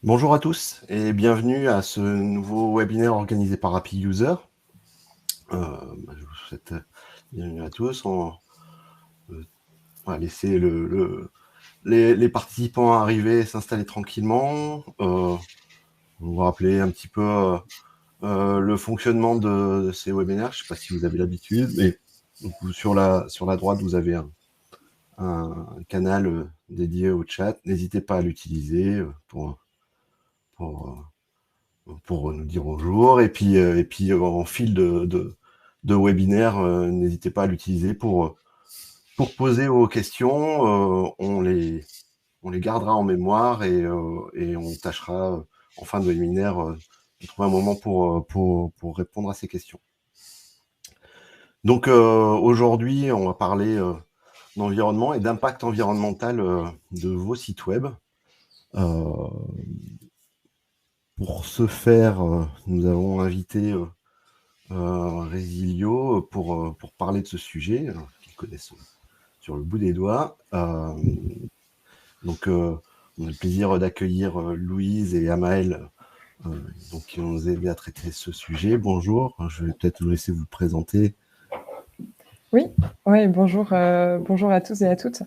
Bonjour à tous et bienvenue à ce nouveau webinaire organisé par Happy User. Je vous souhaite bienvenue à tous. On va laisser les participants arriver et s'installer tranquillement. On va rappeler un petit peu le fonctionnement de ces webinaires. Je ne sais pas si vous avez l'habitude, mais sur la droite, vous avez un canal dédié au chat. N'hésitez pas à l'utiliser pour nous dire bonjour. Et puis en fil de webinaire, n'hésitez pas à l'utiliser pour poser vos questions. On les gardera en mémoire et on tâchera en fin de webinaire de trouver un moment pour répondre à ces questions. Donc aujourd'hui, on va parler d'environnement et d'impact environnemental de vos sites web. Pour ce faire, nous avons invité Resilio pour parler de ce sujet, qu'ils connaissent sur le bout des doigts. Donc, on a le plaisir d'accueillir Louise et Amaël, donc, qui vont nous aider à traiter ce sujet. Bonjour, je vais peut-être vous laisser vous présenter. Oui, bonjour, bonjour à tous et à toutes.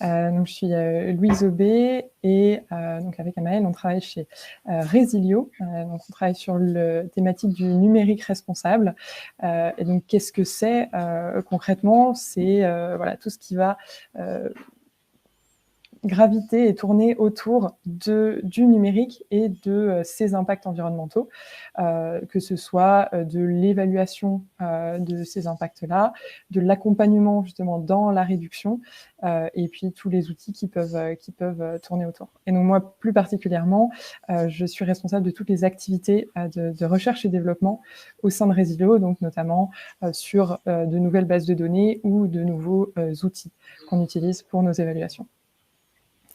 Donc, je suis Louise Aubé et donc avec Amaël, on travaille chez Resilio. Donc, on travaille sur la thématique du numérique responsable. Et donc, qu'est-ce que c'est concrètement? C'est voilà, tout ce qui va graviter et tourner autour du numérique et de ses impacts environnementaux, que ce soit de l'évaluation de ces impacts-là, de l'accompagnement justement dans la réduction, et puis tous les outils qui peuvent tourner autour. Et donc moi, plus particulièrement, je suis responsable de toutes les activités de recherche et développement au sein de Resilio, donc notamment sur de nouvelles bases de données ou de nouveaux outils qu'on utilise pour nos évaluations.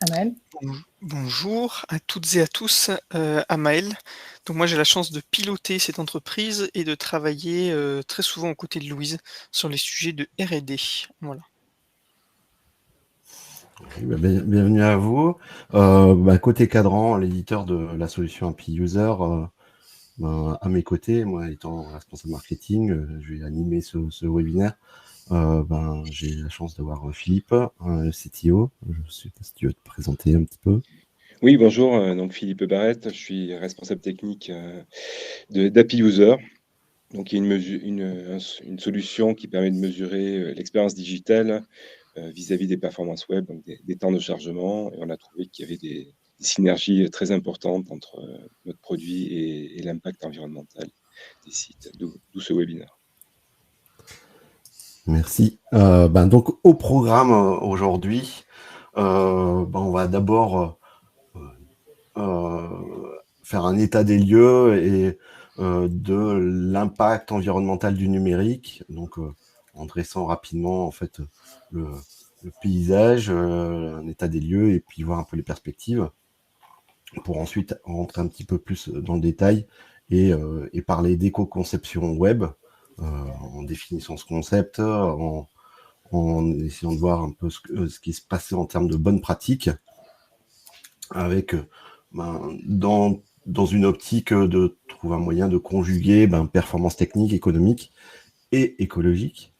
Amaël. Bonjour à toutes et à tous, Amaël. Donc moi j'ai la chance de piloter cette entreprise et de travailler très souvent aux côtés de Louise sur les sujets de R&D. Voilà. Bienvenue à vous. Côté cadran, l'éditeur de la solution Happy User, à mes côtés, moi étant responsable marketing, je vais animer ce webinaire. J'ai la chance d'avoir Philippe, le CTO. Je ne sais pas si tu veux te présenter un petit peu. Oui, bonjour, donc Philippe Barrette, je suis responsable technique d'Happy User. Donc, il y a une solution qui permet de mesurer l'expérience digitale vis-à-vis des performances web, donc des temps de chargement. Et on a trouvé qu'il y avait des synergies très importantes entre notre produit et l'impact environnemental des sites, d'où ce webinaire. Merci. Donc, au programme aujourd'hui, on va d'abord faire un état des lieux et de l'impact environnemental du numérique, donc en dressant rapidement en fait le paysage, un état des lieux et puis voir un peu les perspectives pour ensuite rentrer un petit peu plus dans le détail et parler d'éco-conception web en définissant ce concept, en essayant de voir un peu ce qui se passait en termes de bonnes pratiques avec dans une optique de trouver un moyen de conjuguer performance technique, économique et écologique.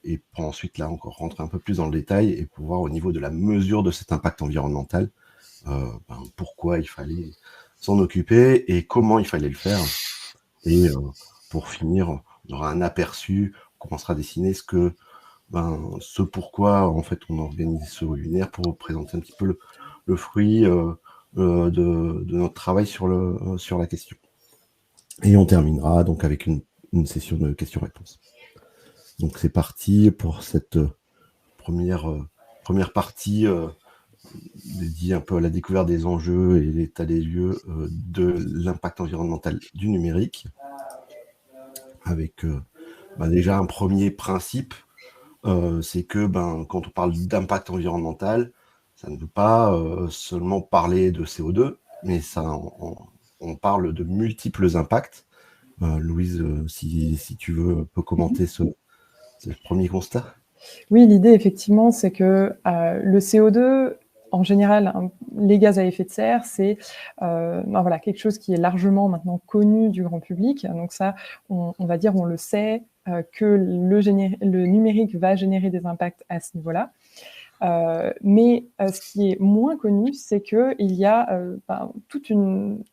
Et pour ensuite, là, encore rentrer un peu plus dans le détail et pouvoir, au niveau de la mesure de cet impact environnemental, pourquoi il fallait s'en occuper et comment il fallait le faire. Et pour finir, on aura un aperçu, on commencera à dessiner ce pourquoi, en fait, on organise ce webinaire pour présenter un petit peu le fruit de notre travail sur la question. Et on terminera donc avec une session de questions-réponses. Donc c'est parti pour cette première partie dédiée un peu à la découverte des enjeux et l'état des lieux de l'impact environnemental du numérique. Avec déjà un premier principe, c'est que quand on parle d'impact environnemental, ça ne veut pas seulement parler de CO2, mais on parle de multiples impacts. Louise, si tu veux, peut commenter ce premier constat. Oui, l'idée, effectivement, c'est que le CO2 en général, les gaz à effet de serre, c'est voilà, quelque chose qui est largement maintenant connu du grand public. Donc ça, on va dire, on le sait, que le numérique va générer des impacts à ce niveau-là. Mais ce qui est moins connu, c'est qu'il y a toute une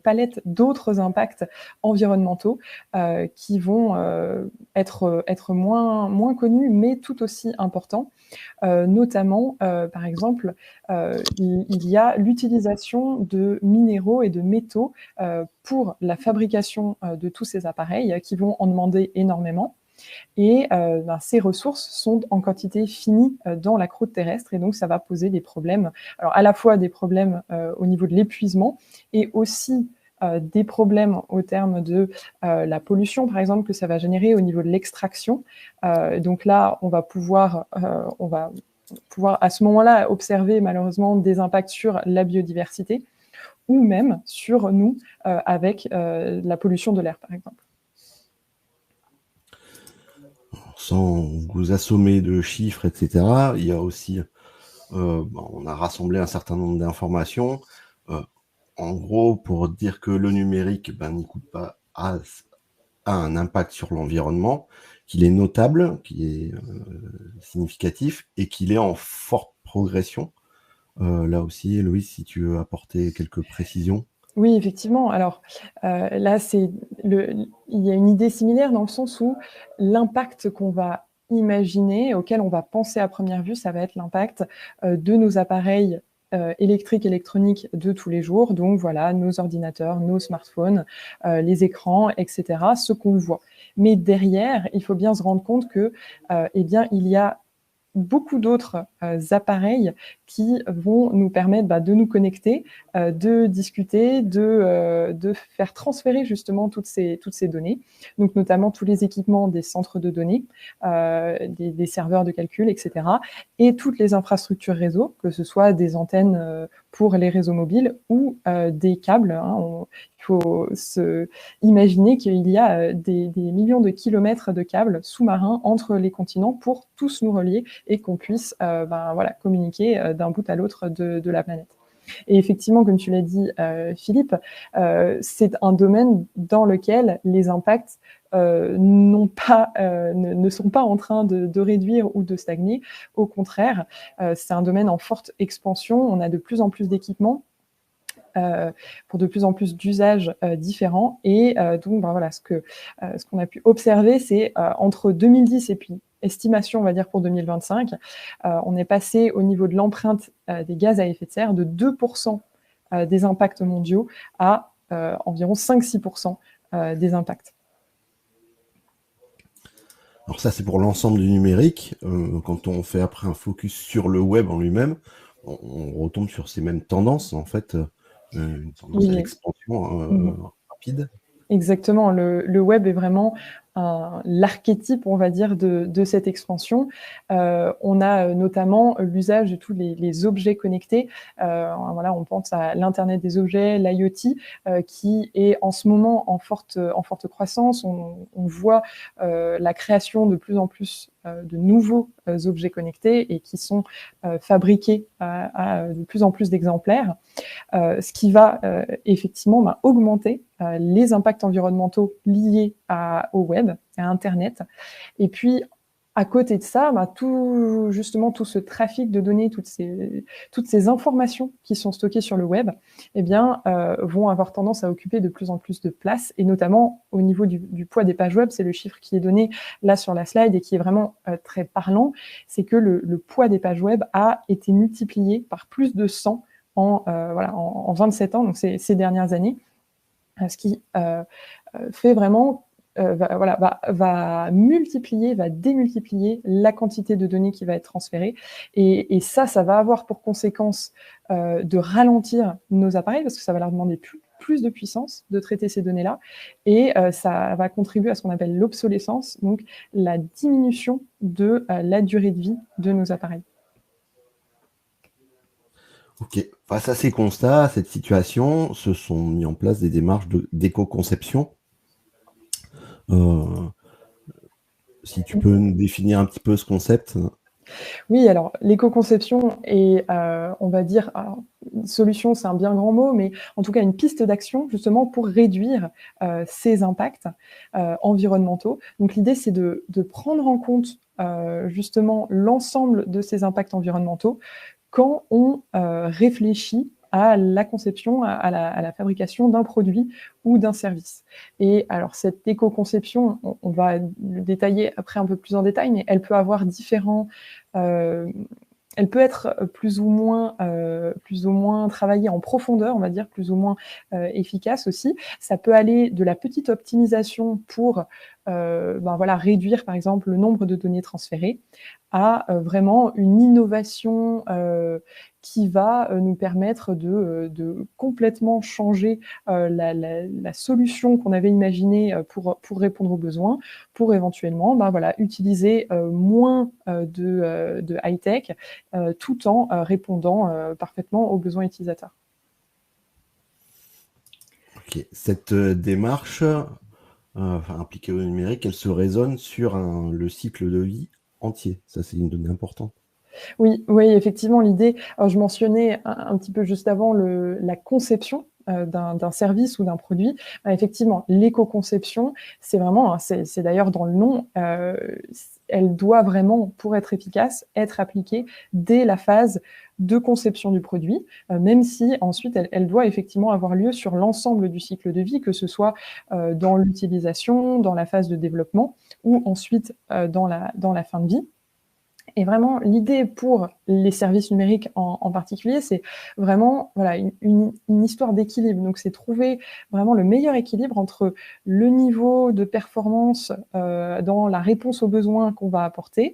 palette d'autres impacts environnementaux qui vont être moins connus, mais tout aussi importants. Notamment, par exemple, il y a l'utilisation de minéraux et de métaux pour la fabrication de tous ces appareils qui vont en demander énormément. Et ces ressources sont en quantité finie dans la croûte terrestre, et donc ça va poser des problèmes. Alors à la fois des problèmes au niveau de l'épuisement, et aussi des problèmes au terme de la pollution, par exemple, que ça va générer au niveau de l'extraction. Donc là, on va pouvoir à ce moment-là observer malheureusement des impacts sur la biodiversité, ou même sur nous avec la pollution de l'air, par exemple. Sans vous assommer de chiffres, etc., il y a aussi, on a rassemblé un certain nombre d'informations. En gros, pour dire que le numérique n'y coûte pas, a un impact sur l'environnement, qu'il est notable, qu'il est significatif, et qu'il est en forte progression. Là aussi, Louise, si tu veux apporter quelques précisions. Oui, effectivement. Alors là, il y a une idée similaire dans le sens où l'impact qu'on va imaginer, auquel on va penser à première vue, ça va être l'impact de nos appareils électriques, électroniques de tous les jours. Donc voilà, nos ordinateurs, nos smartphones, les écrans, etc., ce qu'on voit. Mais derrière, il faut bien se rendre compte que, il y a beaucoup d'autres appareils qui vont nous permettre de nous connecter, de discuter, de faire transférer justement toutes ces données, donc notamment tous les équipements des centres de données, des serveurs de calcul, etc., et toutes les infrastructures réseau, que ce soit des antennes pour les réseaux mobiles ou des câbles. Il faut imaginer qu'il y a des millions de kilomètres de câbles sous-marins entre les continents pour tous nous relier et qu'on puisse communiquer d'un bout à l'autre de la planète. Et effectivement, comme tu l'as dit, Philippe, c'est un domaine dans lequel les impacts ne sont pas en train de réduire ou de stagner. Au contraire, c'est un domaine en forte expansion. On a de plus en plus d'équipements pour de plus en plus d'usages différents. Et donc, ce qu'on a pu observer, c'est entre 2010 et puis estimation, on va dire, pour 2025, on est passé au niveau de l'empreinte des gaz à effet de serre de 2% des impacts mondiaux à environ 5-6% des impacts. Alors ça, c'est pour l'ensemble du numérique. Quand on fait après un focus sur le web en lui-même, on retombe sur ces mêmes tendances, en fait, une tendance à l'expansion rapide. Exactement, le web est vraiment l'archétype, on va dire, de cette expansion. On a notamment l'usage de tous les objets connectés. On pense à l'Internet des objets, l'IoT, qui est en ce moment en forte croissance. On voit la création de plus en plus de nouveaux objets connectés et qui sont fabriqués à de plus en plus d'exemplaires, ce qui va effectivement augmenter les impacts environnementaux liés au web, à Internet. Et puis, à côté de ça, tout ce trafic de données, toutes ces informations qui sont stockées sur le web, vont avoir tendance à occuper de plus en plus de place, et notamment au niveau du poids des pages web. C'est le chiffre qui est donné là sur la slide et qui est vraiment très parlant. C'est que le poids des pages web a été multiplié par plus de 100 en 27 ans, donc ces dernières années, ce qui fait vraiment va multiplier, va démultiplier la quantité de données qui va être transférée. Et ça va avoir pour conséquence de ralentir nos appareils, parce que ça va leur demander plus de puissance de traiter ces données-là. Et ça va contribuer à ce qu'on appelle l'obsolescence, donc la diminution de la durée de vie de nos appareils. Ok. Face à ces constats, à cette situation, se sont mis en place des démarches d'éco-conception. Si tu peux nous définir un petit peu ce concept. Oui, alors l'éco-conception est, on va dire, alors, solution, c'est un bien grand mot, mais en tout cas une piste d'action justement pour réduire ces impacts environnementaux. Donc l'idée, c'est de prendre en compte justement l'ensemble de ces impacts environnementaux quand on réfléchit à la conception, à la fabrication d'un produit ou d'un service. Et alors cette éco-conception, on va le détailler après un peu plus en détail, mais elle peut avoir différents elle peut être plus ou moins travaillée en profondeur, on va dire, plus ou moins efficace aussi. Ça peut aller de la petite optimisation pour voilà, réduire, par exemple, le nombre de données transférées, à vraiment une innovation qui va nous permettre de complètement changer la solution qu'on avait imaginée pour répondre aux besoins, pour éventuellement voilà, utiliser moins de high-tech tout en répondant parfaitement aux besoins utilisateurs. Ok. Cette démarche impliquée au numérique, elle se raisonne sur le cycle de vie entier. Ça, c'est une donnée importante. Oui, effectivement, l'idée, je mentionnais un petit peu juste avant la conception d'un service ou d'un produit. Effectivement, l'éco-conception, c'est vraiment, c'est d'ailleurs dans le nom, elle doit vraiment, pour être efficace, être appliquée dès la phase de conception du produit, même si ensuite elle doit effectivement avoir lieu sur l'ensemble du cycle de vie, que ce soit dans l'utilisation, dans la phase de développement ou ensuite dans la fin de vie. Et vraiment, l'idée pour les services numériques en particulier, c'est vraiment voilà, une histoire d'équilibre. Donc, c'est trouver vraiment le meilleur équilibre entre le niveau de performance dans la réponse aux besoins qu'on va apporter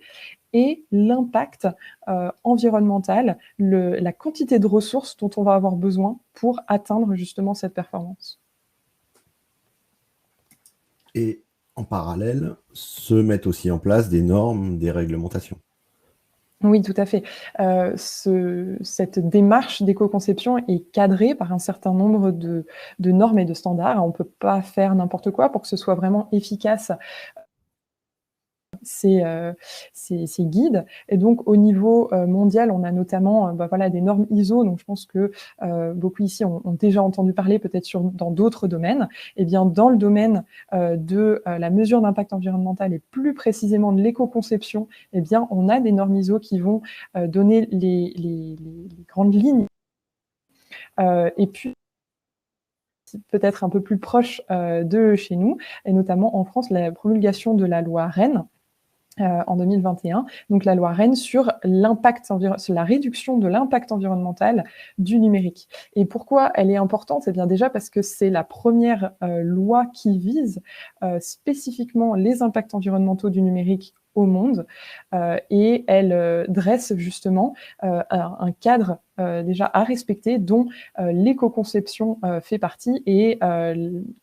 et l'impact environnemental, la quantité de ressources dont on va avoir besoin pour atteindre justement cette performance. Et en parallèle, se mettent aussi en place des normes, des réglementations. Oui, tout à fait. Cette démarche d'éco-conception est cadrée par un certain nombre de normes et de standards. On ne peut pas faire n'importe quoi pour que ce soit vraiment efficace. Ces guides. Et donc, au niveau mondial, on a notamment voilà, des normes ISO. Donc, je pense que beaucoup ici ont déjà entendu parler, peut-être dans d'autres domaines. Et bien, dans le domaine de la mesure d'impact environnemental et plus précisément de l'éco-conception, eh bien, on a des normes ISO qui vont donner les grandes lignes. Et puis, peut-être un peu plus proche de chez nous, et notamment en France, la promulgation de la loi Rennes, en 2021, donc la loi Rennes sur la réduction de l'impact environnemental du numérique. Et pourquoi elle est importante? Eh bien déjà parce que c'est la première loi qui vise spécifiquement les impacts environnementaux du numérique au monde, et elle dresse justement un cadre déjà à respecter, dont l'éco-conception fait partie, et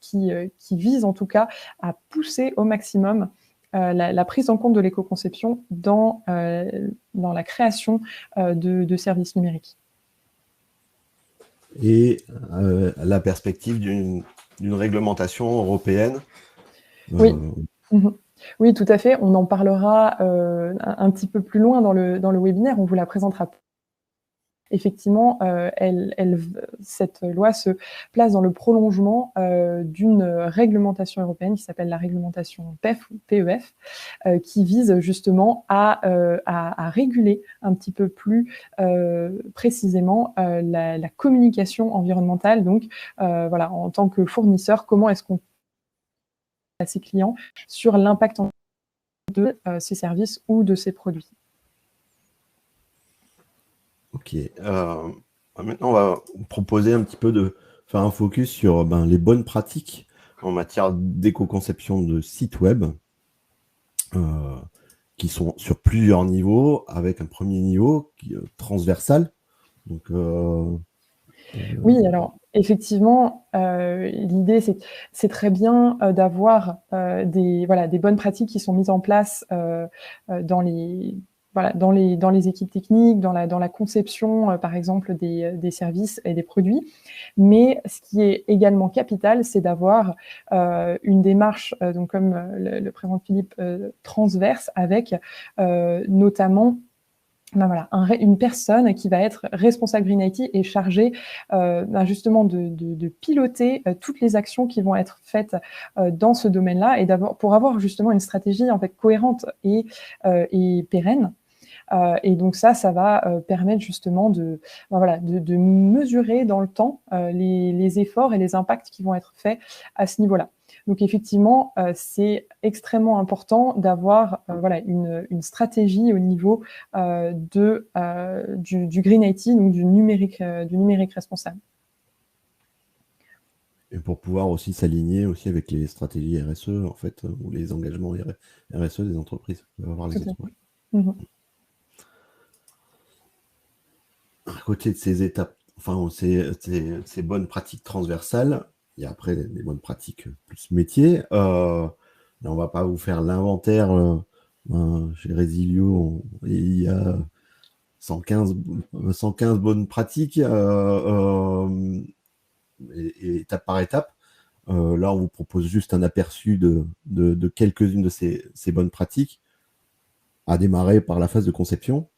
qui vise en tout cas à pousser au maximum la prise en compte de l'éco-conception dans la création de services numériques. Et la perspective d'une réglementation européenne. Oui. Oui, tout à fait. On en parlera un petit peu plus loin dans le webinaire. On vous la présentera. Effectivement, cette loi se place dans le prolongement d'une réglementation européenne qui s'appelle la réglementation PEF ou PEF, qui vise justement à réguler un petit peu plus précisément la communication environnementale. Donc, voilà, en tant que fournisseur, comment est-ce qu'on à ses clients sur l'impact de ces services ou de ces produits. Ok. Maintenant, on va proposer un petit peu de faire un focus sur les bonnes pratiques en matière d'éco-conception de sites web, qui sont sur plusieurs niveaux, avec un premier niveau transversal. Donc, oui, alors effectivement, l'idée, c'est très bien d'avoir des bonnes pratiques qui sont mises en place dans les équipes techniques, dans la conception, par exemple, des services et des produits. Mais ce qui est également capital, c'est d'avoir une démarche, donc comme le présente Philippe, transverse, avec notamment voilà, une personne qui va être responsable Green IT et chargée justement de piloter toutes les actions qui vont être faites dans ce domaine-là et pour avoir justement une stratégie en fait cohérente et pérenne. Et donc ça va permettre justement de mesurer dans le temps les efforts et les impacts qui vont être faits à ce niveau-là. Donc effectivement, c'est extrêmement important d'avoir une stratégie au niveau du Green IT, donc du numérique responsable. Et pour pouvoir aussi s'aligner aussi avec les stratégies RSE, en fait, ou les engagements RSE des entreprises. Avoir les À côté de ces étapes, enfin, ces bonnes pratiques transversales, il y a après des bonnes pratiques plus métiers. Là, on va pas vous faire l'inventaire. Chez Resilio, il y a 115 bonnes pratiques, et étape par étape. Là, on vous propose juste un aperçu de quelques-unes de ces bonnes pratiques, à démarrer par la phase de conception.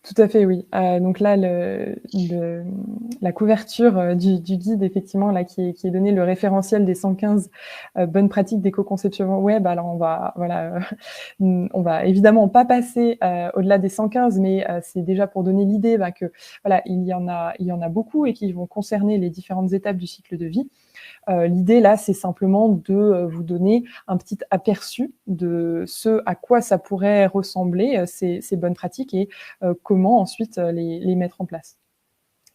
Tout à fait, oui. Donc là, la couverture du guide, effectivement, là, qui est donné, le référentiel des 115 bonnes pratiques d'éco-conception web. Alors, on va évidemment pas passer au-delà des 115, mais c'est déjà pour donner l'idée que voilà, il y en a beaucoup et qui vont concerner les différentes étapes du cycle de vie. L'idée là, c'est simplement de vous donner un petit aperçu de ce à quoi ça pourrait ressembler, ces bonnes pratiques, et comment ensuite les mettre en place.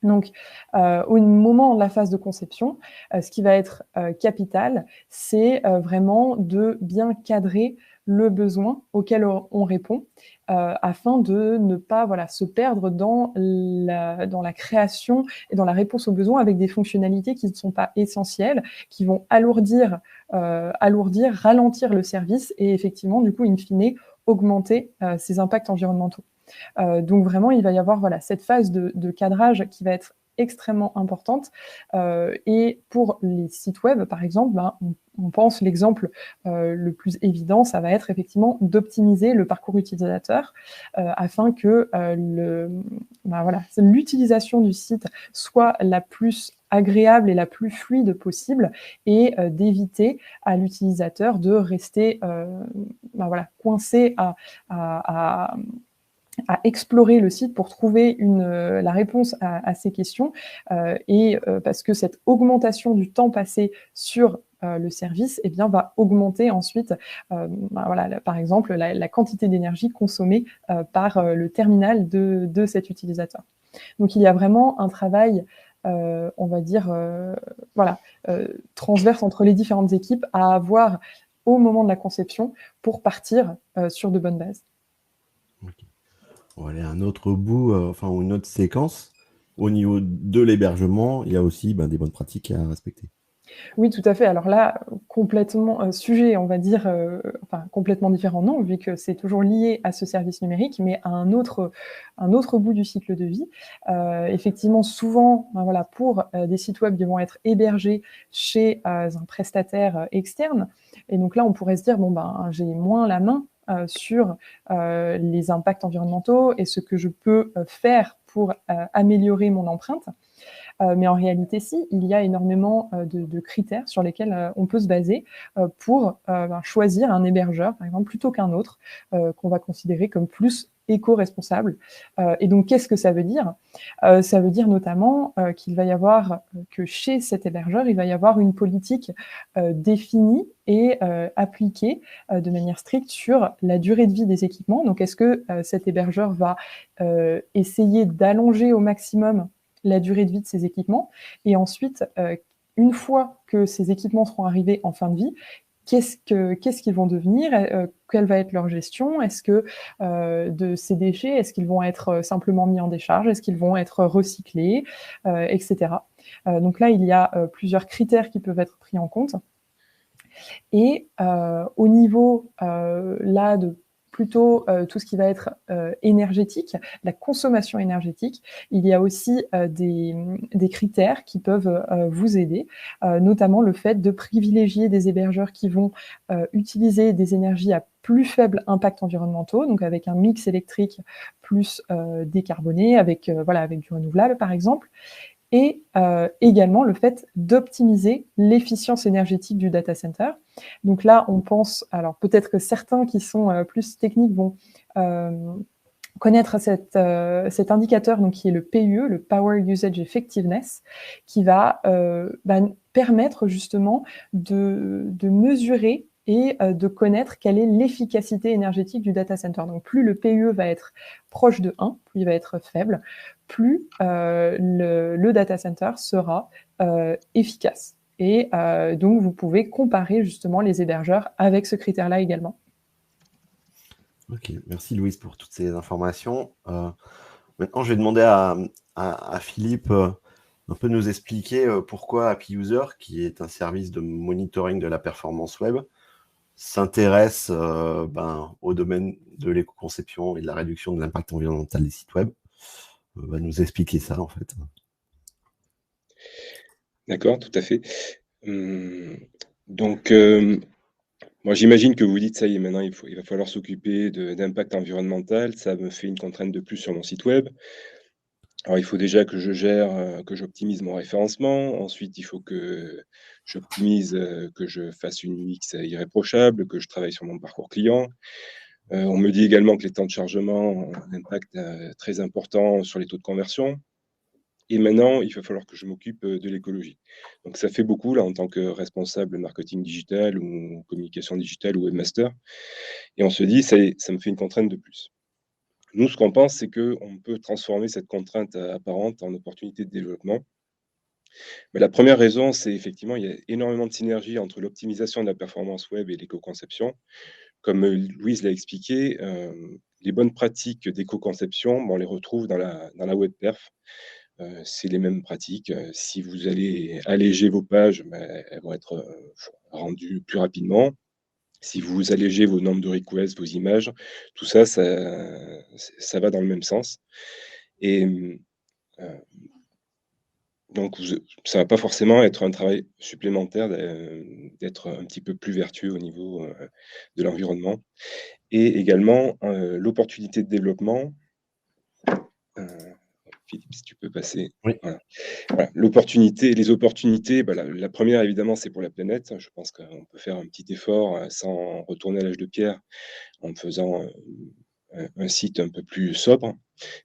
Donc, au moment de la phase de conception, ce qui va être capital, c'est vraiment de bien cadrer le besoin auquel on répond, afin de ne pas se perdre dans la création et dans la réponse aux besoins avec des fonctionnalités qui ne sont pas essentielles, qui vont alourdir, ralentir le service et effectivement, du coup, in fine, augmenter ses impacts environnementaux. Donc vraiment, il va y avoir cette phase de cadrage qui va être extrêmement importante. Et pour les sites web, par exemple, on pense l'exemple le plus évident, ça va être effectivement d'optimiser le parcours utilisateur afin que l'utilisation du site soit la plus agréable et la plus fluide possible, et d'éviter à l'utilisateur de rester coincé à explorer le site pour trouver la réponse à ces questions, parce que cette augmentation du temps passé sur le service va augmenter ensuite par exemple la quantité d'énergie consommée par le terminal de cet utilisateur. Donc il y a vraiment un travail on va dire transverse entre les différentes équipes à avoir au moment de la conception pour partir sur de bonnes bases. Okay. On va aller à un autre bout, ou une autre séquence. Au niveau de l'hébergement, il y a aussi des bonnes pratiques à respecter. Oui, tout à fait. Alors là, complètement sujet, on va dire, complètement différent, non, vu que c'est toujours lié à ce service numérique, mais à un autre bout du cycle de vie. Effectivement, souvent, pour des sites web qui vont être hébergés chez un prestataire externe, et donc là, on pourrait se dire, j'ai moins la main sur les impacts environnementaux et ce que je peux faire pour améliorer mon empreinte. Mais en réalité, si, il y a énormément de critères sur lesquels on peut se baser pour choisir un hébergeur, par exemple, plutôt qu'un autre, qu'on va considérer comme plus éco-responsable. Et donc, qu'est-ce que ça veut dire ? Ça veut dire notamment qu'il va y avoir, que chez cet hébergeur, il va y avoir une politique définie et appliquée de manière stricte sur la durée de vie des équipements. Donc, est-ce que cet hébergeur va essayer d'allonger au maximum la durée de vie de ces équipements, et ensuite, une fois que ces équipements seront arrivés en fin de vie, qu'est-ce qu'ils vont devenir, quelle va être leur gestion, est-ce que de ces déchets, est-ce qu'ils vont être simplement mis en décharge, est-ce qu'ils vont être recyclés, etc. Donc là, il y a plusieurs critères qui peuvent être pris en compte. Et au niveau là plutôt tout ce qui va être énergétique, la consommation énergétique, il y a aussi des critères qui peuvent vous aider, notamment le fait de privilégier des hébergeurs qui vont utiliser des énergies à plus faible impact environnementaux, donc avec un mix électrique plus décarboné, avec du renouvelable par exemple, et également le fait d'optimiser l'efficience énergétique du data center. Donc là, on pense, alors peut-être que certains qui sont plus techniques vont connaître cet indicateur donc, qui est le PUE, le Power Usage Effectiveness, qui va permettre justement de mesurer et de connaître quelle est l'efficacité énergétique du data center. Donc plus le PUE va être proche de 1, plus il va être faible, plus le data center sera efficace. Et donc vous pouvez comparer justement les hébergeurs avec ce critère-là également. Ok, merci Louise pour toutes ces informations. Maintenant, je vais demander à Philippe un peu nous expliquer pourquoi Happy User, qui est un service de monitoring de la performance web, s'intéresse au domaine de l'éco-conception et de la réduction de l'impact environnemental des sites web. Va nous expliquer ça, en fait. D'accord, tout à fait. Donc, moi, j'imagine que vous dites, ça y est, maintenant, il va falloir s'occuper d'impact environnemental. Ça me fait une contrainte de plus sur mon site web. Alors, il faut déjà que je gère, que j'optimise mon référencement. Ensuite, il faut que j'optimise, que je fasse une UX irréprochable, que je travaille sur mon parcours client. On me dit également que les temps de chargement ont un impact très important sur les taux de conversion. Et maintenant, il va falloir que je m'occupe de l'écologie. Donc, ça fait beaucoup, là, en tant que responsable marketing digital ou communication digitale ou webmaster. Et on se dit, ça me fait une contrainte de plus. Nous, ce qu'on pense, c'est qu'on peut transformer cette contrainte apparente en opportunité de développement. Mais la première raison, c'est effectivement, il y a énormément de synergie entre l'optimisation de la performance web et l'éco-conception. Comme Louise l'a expliqué, les bonnes pratiques d'éco-conception, on les retrouve dans la web perf. C'est les mêmes pratiques. Si vous allez alléger vos pages, elles vont être rendues plus rapidement. Si vous allégez vos nombres de requests, vos images, tout ça, ça va dans le même sens. Et donc, ça ne va pas forcément être un travail supplémentaire d'être un petit peu plus vertueux au niveau de l'environnement. Et également, l'opportunité de développement. Philippe, si tu peux passer. Oui. Voilà. Voilà. Les opportunités, la première, évidemment, c'est pour la planète. Je pense qu'on peut faire un petit effort sans retourner à l'âge de pierre en faisant un site un peu plus sobre,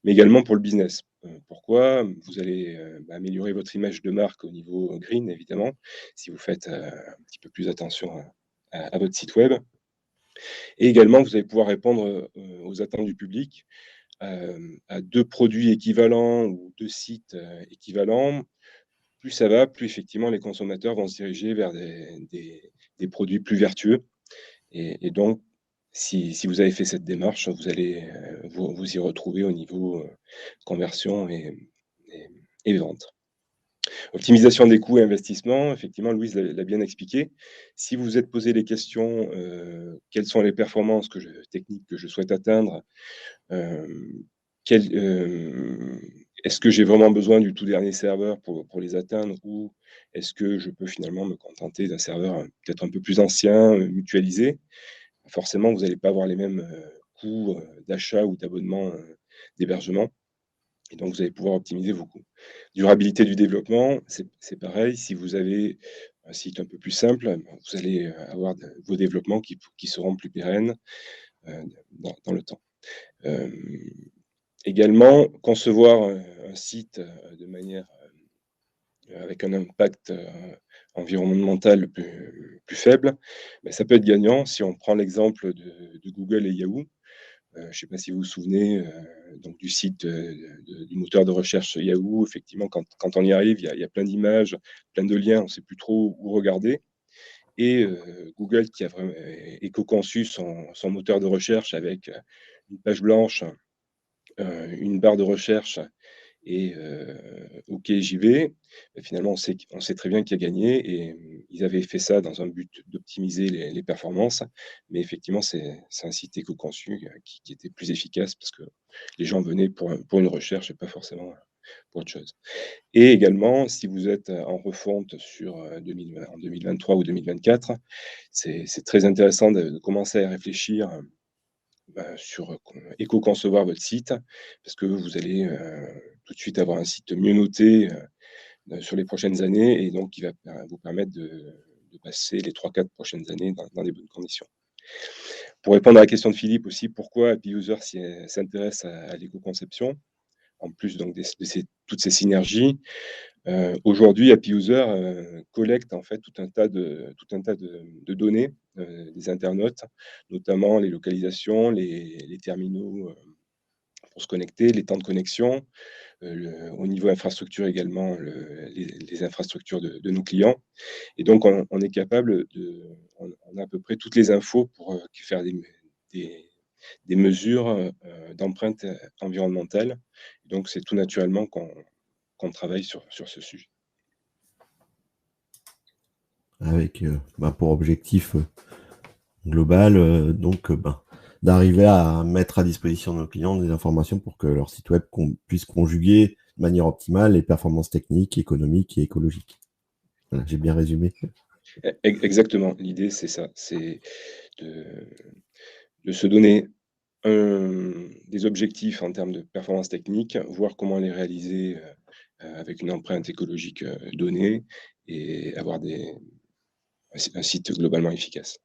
mais également pour le business. Pourquoi? Vous allez améliorer votre image de marque au niveau green, évidemment, si vous faites un petit peu plus attention à votre site web. Et également, vous allez pouvoir répondre aux attentes du public à 2 produits équivalents ou 2 sites équivalents. Plus ça va, plus effectivement les consommateurs vont se diriger vers des produits plus vertueux. Et donc, si vous avez fait cette démarche, vous allez vous y retrouver au niveau conversion et vente. Optimisation des coûts et investissements, effectivement, Louise l'a bien expliqué. Si vous vous êtes posé les questions, quelles sont les performances techniques que je souhaite atteindre? Est-ce que j'ai vraiment besoin du tout dernier serveur pour les atteindre, ou est-ce que je peux finalement me contenter d'un serveur peut-être un peu plus ancien, mutualisé? Forcément, vous n'allez pas avoir les mêmes coûts d'achat ou d'abonnement d'hébergement. Et donc, vous allez pouvoir optimiser vos coûts. Durabilité du développement, c'est pareil. Si vous avez un site un peu plus simple, vous allez avoir vos développements qui seront plus pérennes dans le temps. Également, concevoir un site de manière avec un impact environnemental plus faible, ça peut être gagnant. Si on prend l'exemple de Google et Yahoo, je ne sais pas si vous vous souvenez donc du site du moteur de recherche Yahoo. Effectivement, quand on y arrive, il y a plein d'images, plein de liens, on ne sait plus trop où regarder. Et Google, qui a vraiment éco-conçu son moteur de recherche avec une page blanche, une barre de recherche Et OK, j'y vais. Et finalement, on sait très bien qui a gagné et ils avaient fait ça dans un but d'optimiser les performances. Mais effectivement, c'est un site éco-conçu qui était plus efficace parce que les gens venaient pour une recherche et pas forcément pour autre chose. Et également, si vous êtes en refonte sur 2023 ou 2024, c'est très intéressant de commencer à réfléchir sur éco-concevoir votre site parce que vous allez tout de suite avoir un site mieux noté sur les prochaines années et donc qui va vous permettre de passer les 3-4 prochaines années dans des bonnes conditions. Pour répondre à la question de Philippe aussi, pourquoi Happy User s'intéresse à l'éco-conception, en plus donc toutes ces synergies. Aujourd'hui, Happy User collecte en fait tout un tas de données des internautes, notamment les localisations, les terminaux pour se connecter, les temps de connexion, au niveau infrastructure également, les infrastructures de nos clients. Et donc, on est capable on a à peu près toutes les infos pour faire des mesures d'empreinte environnementale. Donc, c'est tout naturellement qu'on travaille sur ce sujet. Avec pour objectif global, d'arriver à mettre à disposition de nos clients des informations pour que leur site web puisse conjuguer de manière optimale les performances techniques, économiques et écologiques. Voilà, j'ai bien résumé. Exactement. L'idée, c'est ça. C'est de se donner des objectifs en termes de performance technique, voir comment les réaliser avec une empreinte écologique donnée et avoir un site globalement efficace.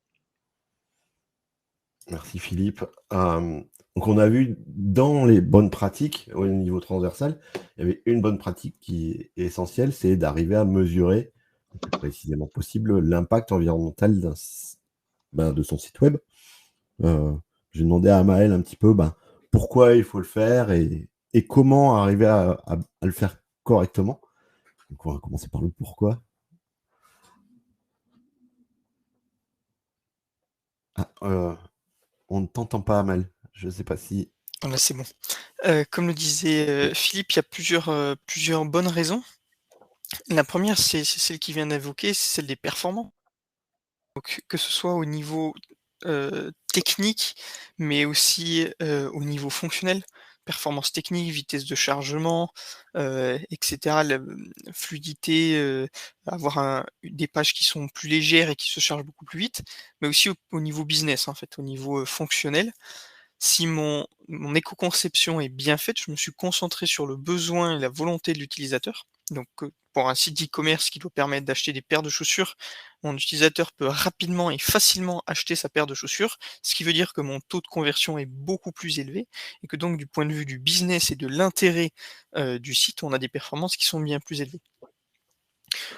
Merci Philippe. Donc on a vu dans les bonnes pratiques au niveau transversal, il y avait une bonne pratique qui est essentielle, c'est d'arriver à mesurer le plus précisément possible l'impact environnemental de son site web. J'ai demandé à Maël un petit peu pourquoi il faut le faire et comment arriver à le faire correctement. Donc on va commencer par le pourquoi. On ne t'entend pas, Amal. Je ne sais pas si... Là, c'est bon. Comme le disait Philippe, il y a plusieurs bonnes raisons. La première, c'est celle qu'il vient d'évoquer, c'est celle des performances. Donc, que ce soit au niveau technique, mais aussi au niveau fonctionnel, performance technique, vitesse de chargement, et cetera, fluidité, avoir des pages qui sont plus légères et qui se chargent beaucoup plus vite, mais aussi au niveau business, en fait, au niveau fonctionnel. Si mon éco-conception est bien faite, je me suis concentré sur le besoin et la volonté de l'utilisateur. Donc, pour un site d'e-commerce qui doit permettre d'acheter des paires de chaussures, mon utilisateur peut rapidement et facilement acheter sa paire de chaussures, ce qui veut dire que mon taux de conversion est beaucoup plus élevé et que donc du point de vue du business et de l'intérêt du site, on a des performances qui sont bien plus élevées.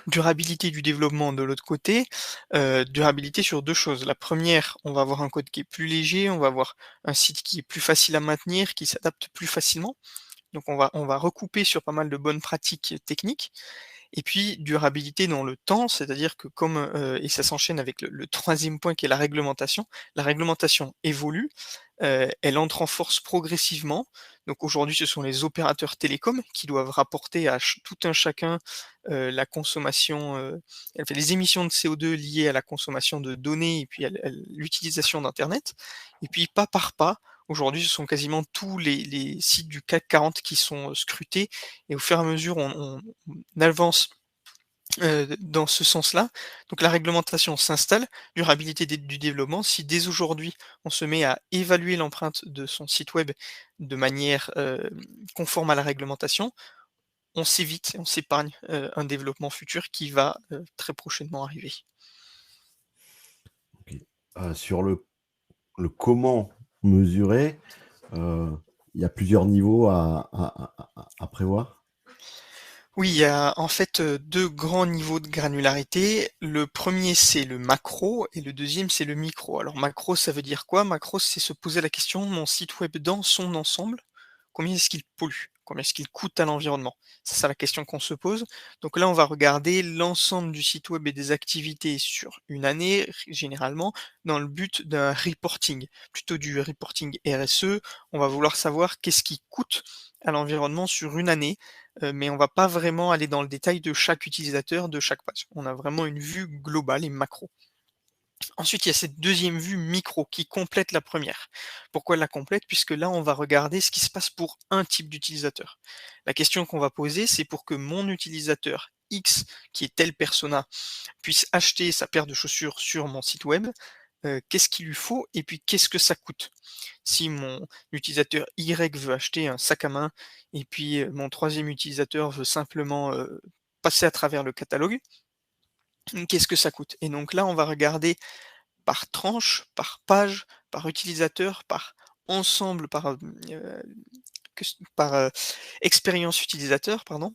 Durabilité du développement de l'autre côté, durabilité sur 2 choses. La première, on va avoir un code qui est plus léger, on va avoir un site qui est plus facile à maintenir, qui s'adapte plus facilement. Donc on va recouper sur pas mal de bonnes pratiques techniques. Et puis durabilité dans le temps, c'est-à-dire que et ça s'enchaîne avec le 3e point qui est la réglementation. La réglementation évolue, elle entre en force progressivement. Donc aujourd'hui, ce sont les opérateurs télécoms qui doivent rapporter à tout un chacun, la consommation, les émissions de CO2 liées à la consommation de données et puis à l'utilisation d'internet. Et puis pas par pas, aujourd'hui, ce sont quasiment tous les sites du CAC 40 qui sont scrutés et au fur et à mesure, on avance dans ce sens-là. Donc la réglementation s'installe, durabilité du développement. Si dès aujourd'hui, on se met à évaluer l'empreinte de son site web de manière conforme à la réglementation, on s'évite et on s'épargne un développement futur qui va très prochainement arriver. Okay. Sur le comment mesurer, il y a plusieurs niveaux à prévoir. Oui, il y a en fait 2 grands niveaux de granularité. Le premier, c'est le macro et le deuxième, c'est le micro. Alors macro, ça veut dire quoi? Macro, c'est se poser la question, mon site web dans son ensemble, combien est-ce qu'il pollue? Combien est-ce qu'il coûte à l'environnement? C'est ça la question qu'on se pose. Donc là, on va regarder l'ensemble du site web et des activités sur une année, généralement, dans le but d'un reporting, plutôt du reporting RSE. On va vouloir savoir qu'est-ce qui coûte à l'environnement sur une année, mais on va pas vraiment aller dans le détail de chaque utilisateur, de chaque page. On a vraiment une vue globale et macro. Ensuite, il y a cette deuxième vue micro qui complète la première. Pourquoi elle la complète? Puisque là, on va regarder ce qui se passe pour un type d'utilisateur. La question qu'on va poser, c'est pour que mon utilisateur X, qui est tel persona, puisse acheter sa paire de chaussures sur mon site web, qu'est-ce qu'il lui faut et puis qu'est-ce que ça coûte. Si mon utilisateur Y veut acheter un sac à main et puis mon troisième utilisateur veut simplement passer à travers le catalogue, qu'est-ce que ça coûte? Et donc là, on va regarder par tranche, par page, par utilisateur, par ensemble, par expérience utilisateur, pardon.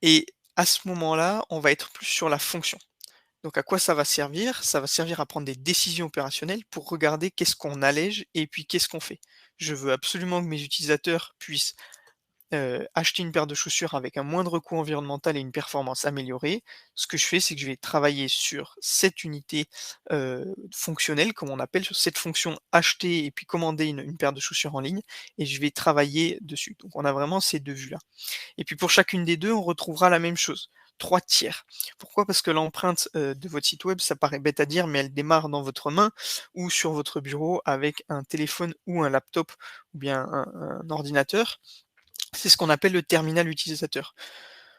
Et à ce moment-là, on va être plus sur la fonction. Donc à quoi ça va servir? Ça va servir à prendre des décisions opérationnelles pour regarder qu'est-ce qu'on allège et puis qu'est-ce qu'on fait. Je veux absolument que mes utilisateurs puissent acheter une paire de chaussures avec un moindre coût environnemental et une performance améliorée. Ce que je fais, c'est que je vais travailler sur cette unité fonctionnelle, comme on appelle, sur cette fonction acheter et puis commander une paire de chaussures en ligne, et je vais travailler dessus. Donc on a vraiment ces deux vues-là. Et puis pour chacune des deux, on retrouvera la même chose. 3 tiers. Pourquoi? Parce que l'empreinte de votre site web, ça paraît bête à dire, mais elle démarre dans votre main ou sur votre bureau avec un téléphone ou un laptop ou bien un ordinateur. C'est ce qu'on appelle le terminal utilisateur.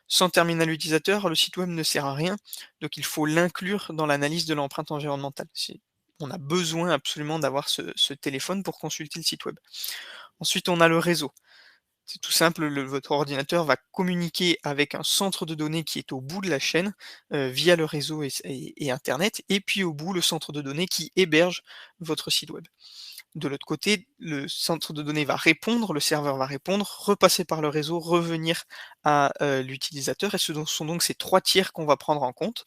Sans terminal utilisateur, le site web ne sert à rien, donc il faut l'inclure dans l'analyse de l'empreinte environnementale. On a besoin absolument d'avoir ce téléphone pour consulter le site web. Ensuite, on a le réseau. C'est tout simple, votre ordinateur va communiquer avec un centre de données qui est au bout de la chaîne, via le réseau et Internet, et puis au bout, le centre de données qui héberge votre site web. De l'autre côté, le centre de données va répondre, le serveur va répondre, repasser par le réseau, revenir à l'utilisateur, et ce sont donc ces 3 tiers qu'on va prendre en compte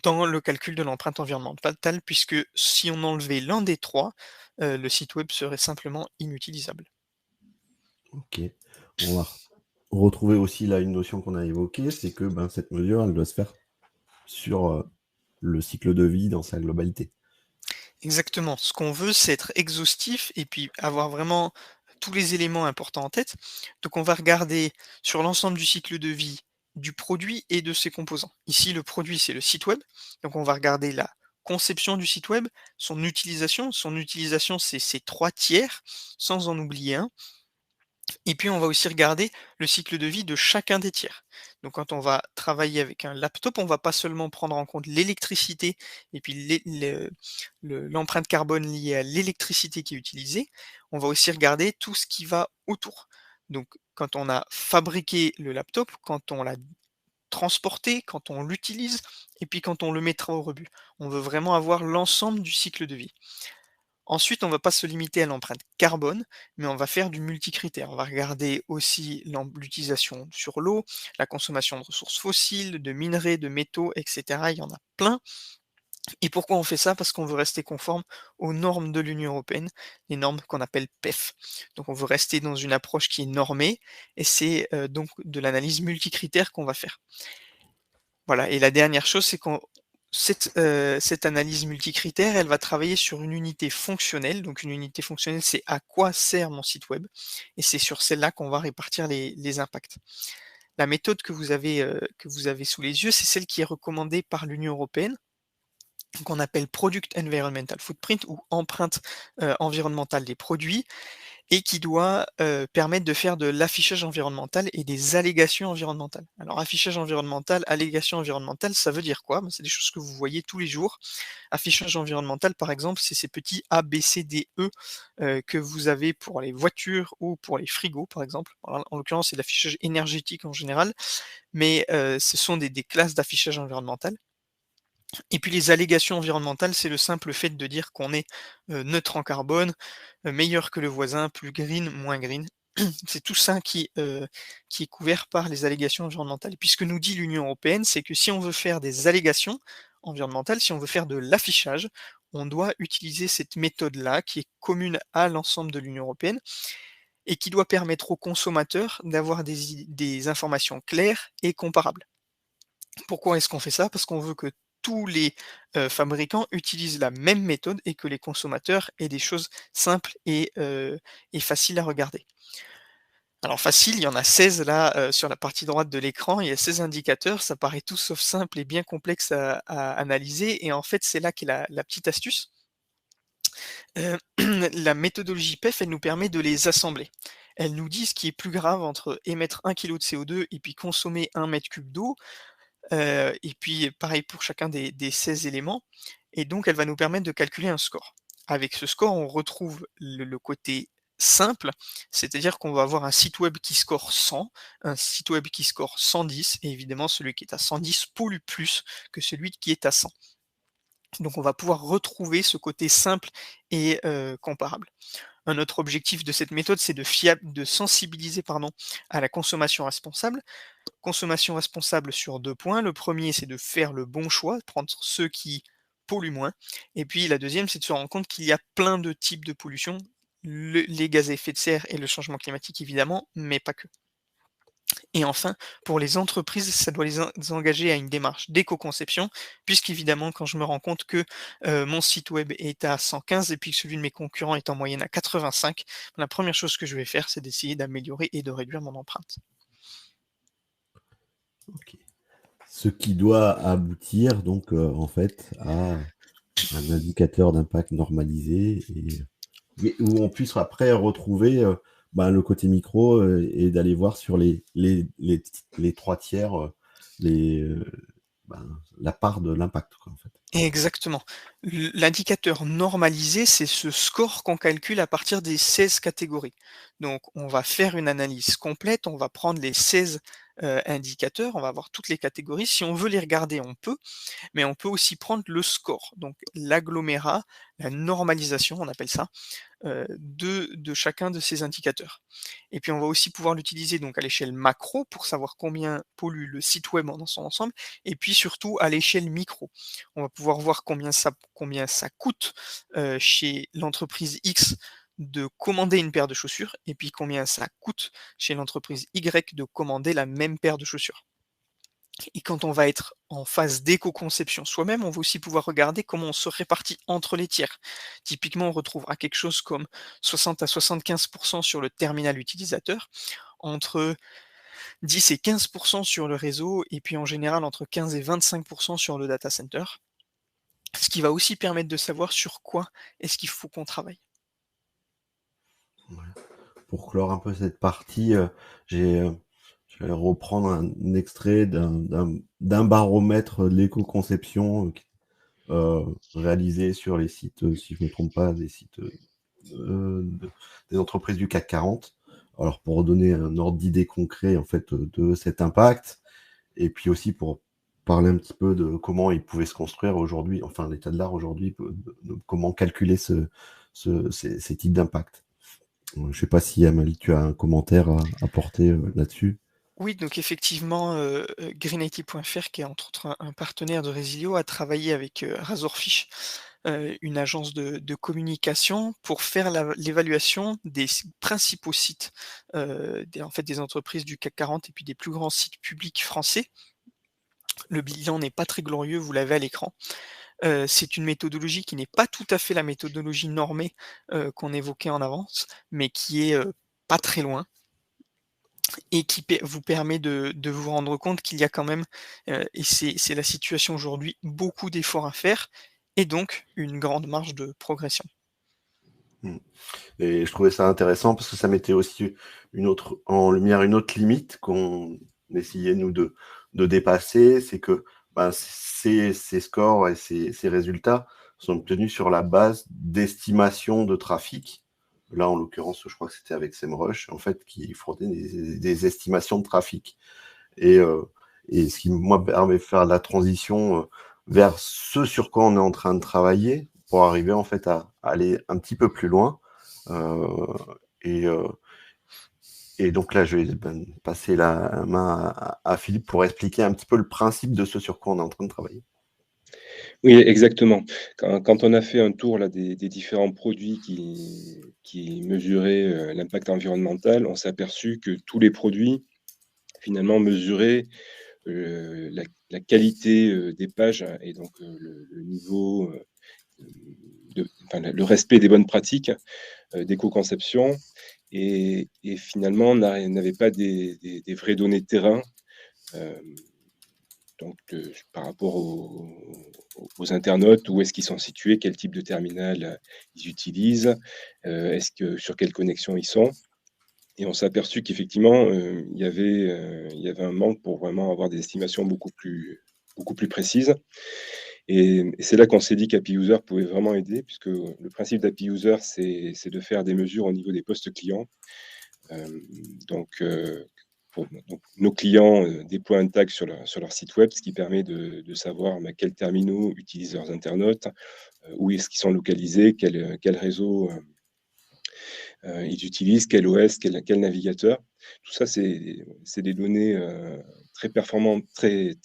dans le calcul de l'empreinte environnementale, puisque si on enlevait l'un des 3, le site web serait simplement inutilisable. OK. On va retrouver aussi là une notion qu'on a évoquée, c'est que, cette mesure, elle doit se faire sur, le cycle de vie dans sa globalité. Exactement. Ce qu'on veut, c'est être exhaustif et puis avoir vraiment tous les éléments importants en tête. Donc on va regarder sur l'ensemble du cycle de vie du produit et de ses composants. Ici, le produit, c'est le site web. Donc on va regarder la conception du site web, son utilisation. Son utilisation, c'est ces 3 tiers, sans en oublier un. Et puis on va aussi regarder le cycle de vie de chacun des tiers. Donc quand on va travailler avec un laptop, on va pas seulement prendre en compte l'électricité et puis l'empreinte carbone liée à l'électricité qui est utilisée, on va aussi regarder tout ce qui va autour. Donc quand on a fabriqué le laptop, quand on l'a transporté, quand on l'utilise, et puis quand on le mettra au rebut. On veut vraiment avoir l'ensemble du cycle de vie. Ensuite, on va pas se limiter à l'empreinte carbone, mais on va faire du multicritère. On va regarder aussi l'utilisation sur l'eau, la consommation de ressources fossiles, de minerais, de métaux, etc. Il y en a plein. Et pourquoi on fait ça? Parce qu'on veut rester conforme aux normes de l'Union européenne, les normes qu'on appelle PEF. Donc on veut rester dans une approche qui est normée, et c'est donc de l'analyse multicritère qu'on va faire. Voilà, et la dernière chose, c'est qu'on cette analyse multicritère, elle va travailler sur une unité fonctionnelle. Donc une unité fonctionnelle, c'est à quoi sert mon site web, et c'est sur celle-là qu'on va répartir les impacts. La méthode que vous avez sous les yeux, c'est celle qui est recommandée par l'Union européenne, qu'on appelle Product Environmental Footprint, ou empreinte environnementale des produits, et qui doit permettre de faire de l'affichage environnemental et des allégations environnementales. Alors affichage environnemental, allégation environnementale, ça veut dire quoi? C'est des choses que vous voyez tous les jours. Affichage environnemental, par exemple, c'est ces petits A, B, C, D, E que vous avez pour les voitures ou pour les frigos, par exemple. Alors, en l'occurrence, c'est l'affichage énergétique en général, mais ce sont des classes d'affichage environnemental. Et puis les allégations environnementales, c'est le simple fait de dire qu'on est neutre en carbone, meilleur que le voisin, plus green, moins green. C'est tout ça qui est couvert par les allégations environnementales. Et puis ce que nous dit l'Union européenne, c'est que si on veut faire des allégations environnementales, si on veut faire de l'affichage, on doit utiliser cette méthode-là qui est commune à l'ensemble de l'Union européenne. et qui doit permettre aux consommateurs d'avoir des informations claires et comparables. Pourquoi est-ce qu'on fait ça? Parce qu'on veut que tous les fabricants utilisent la même méthode et que les consommateurs aient des choses simples et faciles à regarder. Alors facile, il y en a 16 là, sur la partie droite de l'écran, il y a 16 indicateurs, ça paraît tout sauf simple et bien complexe à analyser et en fait, c'est là qu'est la petite astuce. La méthodologie PEF, elle nous permet de les assembler. Elle nous dit ce qui est plus grave entre émettre 1 kg de CO2 et puis consommer 1 m3 d'eau, et puis pareil pour chacun des 16 éléments et donc elle va nous permettre de calculer un score. Avec ce score, on retrouve le côté simple, c'est-à-dire qu'on va avoir un site web qui score 100, un site web qui score 110 et évidemment celui qui est à 110 pollue plus que celui qui est à 100. Donc on va pouvoir retrouver ce côté simple et comparable. Un autre objectif de cette méthode, c'est de sensibiliser à la consommation responsable. Consommation responsable sur 2 points. Le premier, c'est de faire le bon choix, prendre ceux qui polluent moins. Et puis la deuxième, c'est de se rendre compte qu'il y a plein de types de pollution, les gaz à effet de serre et le changement climatique évidemment, mais pas que. Et enfin, pour les entreprises, ça doit les engager à une démarche d'éco-conception, puisqu'évidemment, quand je me rends compte que mon site web est à 115 et puis que celui de mes concurrents est en moyenne à 85, la première chose que je vais faire, c'est d'essayer d'améliorer et de réduire mon empreinte. Ok. Ce qui doit aboutir donc en fait à un indicateur d'impact normalisé et où on puisse après retrouver le côté micro et d'aller voir sur les 3 tiers la part de l'impact, quoi, en fait. Exactement. L'indicateur normalisé, c'est ce score qu'on calcule à partir des 16 catégories. Donc, on va faire une analyse complète, on va prendre les 16 indicateurs, on va voir toutes les catégories. Si on veut les regarder, on peut, mais on peut aussi prendre le score, donc l'agglomérat, la normalisation, on appelle ça, de chacun de ces indicateurs. Et puis on va aussi pouvoir l'utiliser donc à l'échelle macro pour savoir combien pollue le site web dans son ensemble, et puis surtout à l'échelle micro. On va pouvoir voir combien ça coûte chez l'entreprise X de commander une paire de chaussures, et puis combien ça coûte chez l'entreprise Y de commander la même paire de chaussures. Et quand on va être en phase d'éco-conception soi-même, on va aussi pouvoir regarder comment on se répartit entre les tiers. Typiquement, on retrouvera quelque chose comme 60 à 75% sur le terminal utilisateur, entre 10 et 15% sur le réseau, et puis en général entre 15 et 25% sur le data center. Ce qui va aussi permettre de savoir sur quoi est-ce qu'il faut qu'on travaille. Ouais. Pour clore un peu cette partie, je vais reprendre un extrait d'un baromètre de l'éco-conception réalisé sur les sites, si je ne me trompe pas, des sites des entreprises du CAC 40. Alors pour donner un ordre d'idée concret en fait de cet impact, et puis aussi pour parler un petit peu de comment il pouvait se construire aujourd'hui, enfin l'état de l'art aujourd'hui, de comment calculer ces types d'impact. Je ne sais pas si Amalie, tu as un commentaire à apporter là-dessus. Oui, donc effectivement, greenIT.fr, qui est entre autres un partenaire de Resilio, a travaillé avec Razorfish, une agence de communication, pour faire l'évaluation des principaux sites des entreprises du CAC 40 et puis des plus grands sites publics français. Le bilan n'est pas très glorieux, vous l'avez à l'écran. C'est une méthodologie qui n'est pas tout à fait la méthodologie normée qu'on évoquait en avance, mais qui est pas très loin, et qui vous permet de vous rendre compte qu'il y a quand même, et c'est la situation aujourd'hui, beaucoup d'efforts à faire et donc une grande marge de progression. Et je trouvais ça intéressant parce que ça mettait aussi en lumière une autre limite qu'on essayait nous de dépasser, c'est que ces scores et ces résultats sont obtenus sur la base d'estimations de trafic. Là, en l'occurrence, je crois que c'était avec SEMrush, en fait, qui fournait des estimations de trafic. Et ce qui, moi, permet de faire la transition vers ce sur quoi on est en train de travailler pour arriver, en fait, à aller un petit peu plus loin. Et donc là, je vais passer la main à Philippe pour expliquer un petit peu le principe de ce sur quoi on est en train de travailler. Oui, exactement. Quand on a fait un tour là, des différents produits qui mesuraient l'impact environnemental, on s'est aperçu que tous les produits, finalement, mesuraient la qualité des pages et donc le niveau, enfin, le respect des bonnes pratiques d'éco-conception et finalement n'avait pas des vraies données de terrain. euh, donc, par rapport aux internautes, où est-ce qu'ils sont situés, quel type de terminal ils utilisent, sur quelle connexion ils sont. Et on s'est aperçu qu'effectivement, il y avait un manque pour vraiment avoir des estimations beaucoup plus précises. Et c'est là qu'on s'est dit qu'API User pouvait vraiment aider, puisque le principe d'API User, c'est de faire des mesures au niveau des postes clients. Donc, nos clients déploient un tag sur leur site web, ce qui permet de savoir quels terminaux utilisent leurs internautes, où est-ce qu'ils sont localisés, quel réseau ils utilisent, quel OS, quel navigateur. Tout ça, c'est des données très performantes, très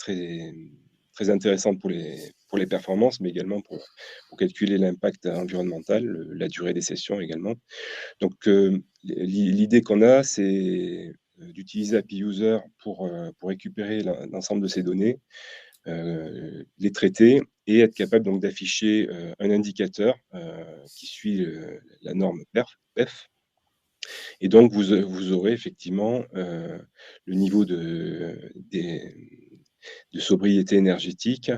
intéressantes pour les performances, mais également pour calculer l'impact environnemental, la durée des sessions également. Donc, l'idée qu'on a, c'est d'utiliser API User pour récupérer l'ensemble de ces données, les traiter et être capable donc d'afficher un indicateur qui suit la norme PEF. Et donc, vous aurez effectivement le niveau de sobriété énergétique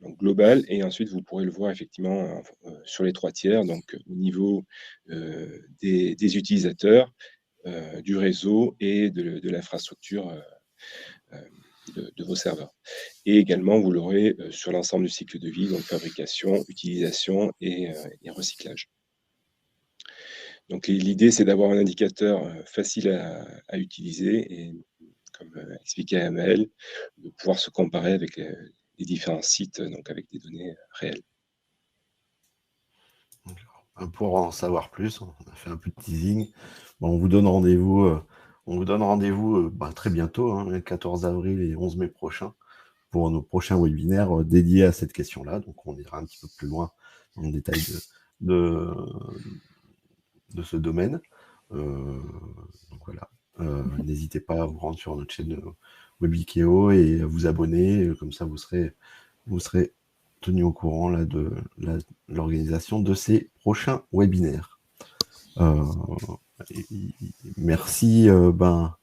donc global, et ensuite vous pourrez le voir effectivement sur les 3 tiers, donc au niveau des utilisateurs, du réseau et de l'infrastructure de vos serveurs. Et également, vous l'aurez sur l'ensemble du cycle de vie, donc fabrication, utilisation et recyclage. Donc l'idée, c'est d'avoir un indicateur facile à utiliser et, comme expliqué à Amael, de pouvoir se comparer avec les différents sites, donc avec des données réelles. Pour en savoir plus, on a fait un peu de teasing. Bon, on vous donne rendez-vous très bientôt, le 14 avril et 11 mai prochain, pour nos prochains webinaires dédiés à cette question-là. Donc, on ira un petit peu plus loin dans le détail de ce domaine. Donc voilà. N'hésitez pas à vous rendre sur notre chaîne Webikeo et à vous abonner. Comme ça, vous serez tenu au courant là, de l'organisation de ces prochains webinaires. Merci à